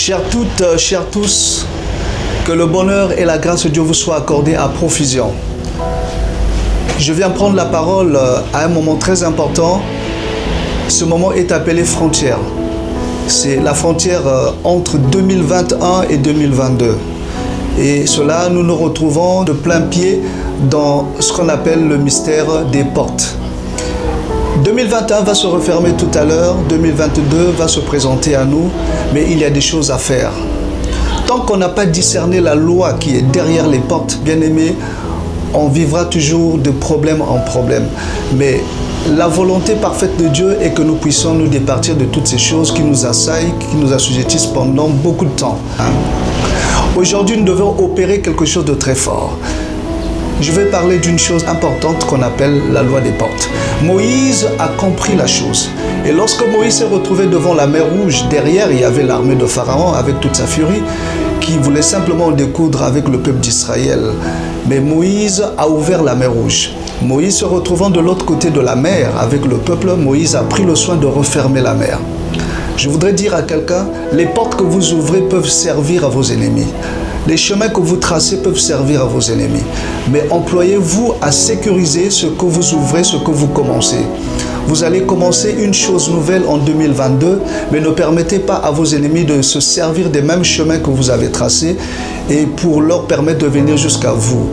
Chères toutes, chers tous, que le bonheur et la grâce de Dieu vous soient accordés à profusion. Je viens prendre la parole à un moment très important. Ce moment est appelé frontière. C'est la frontière entre 2021 et 2022. Et cela, nous nous retrouvons de plein pied dans ce qu'on appelle le mystère des portes. 2021 va se refermer tout à l'heure, 2022 va se présenter à nous, mais il y a des choses à faire. Tant qu'on n'a pas discerné la loi qui est derrière les portes, bien aimés, on vivra toujours de problème en problème. Mais la volonté parfaite de Dieu est que nous puissions nous départir de toutes ces choses qui nous assaillent, qui nous assujettissent pendant beaucoup de temps. Aujourd'hui, nous devons opérer quelque chose de très fort. Je vais parler d'une chose importante qu'on appelle la loi des portes. Moïse a compris la chose. Et lorsque Moïse s'est retrouvé devant la mer Rouge, derrière, il y avait l'armée de Pharaon avec toute sa furie qui voulait simplement découdre avec le peuple d'Israël. Mais Moïse a ouvert la mer Rouge. Moïse se retrouvant de l'autre côté de la mer avec le peuple, Moïse a pris le soin de refermer la mer. Je voudrais dire à quelqu'un, les portes que vous ouvrez peuvent servir à vos ennemis. Les chemins que vous tracez peuvent servir à vos ennemis. Mais employez-vous à sécuriser ce que vous ouvrez, ce que vous commencez. Vous allez commencer une chose nouvelle en 2022, mais ne permettez pas à vos ennemis de se servir des mêmes chemins que vous avez tracés et pour leur permettre de venir jusqu'à vous.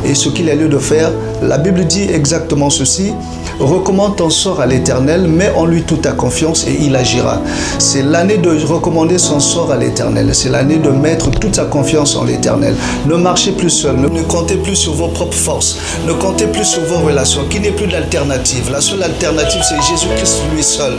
Et ce qu'il y a lieu de faire, la Bible dit exactement ceci: recommande ton sort à l'Éternel, mets en lui toute ta confiance et il agira. C'est l'année de recommander son sort à l'Éternel. C'est l'année de mettre toute sa confiance en l'Éternel. Ne marchez plus seul, ne comptez plus sur vos propres forces, ne comptez plus sur vos relations, qu'il n'y ait plus d'alternative. La seule alternative, c'est Jésus-Christ lui seul.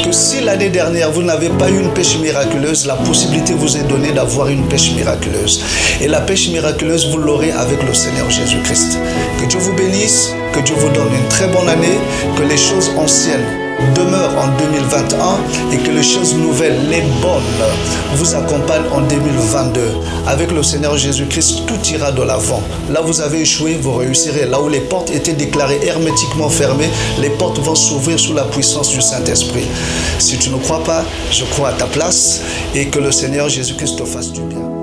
Que si l'année dernière, vous n'avez pas eu une pêche miraculeuse, la possibilité vous est donnée d'avoir une pêche miraculeuse. Et la pêche miraculeuse, vous l'aurez avec le Seigneur Jésus-Christ. Que Dieu vous bénisse, que Dieu vous donne une très bonne année, que les choses anciennes demeurent en 2021 et que les choses nouvelles, les bonnes, vous accompagnent en 2022. Avec le Seigneur Jésus-Christ, tout ira de l'avant. Là où vous avez échoué, vous réussirez. Là où les portes étaient déclarées hermétiquement fermées, les portes vont s'ouvrir sous la puissance du Saint-Esprit. Si tu ne crois pas, je crois à ta place et que le Seigneur Jésus-Christ te fasse du bien.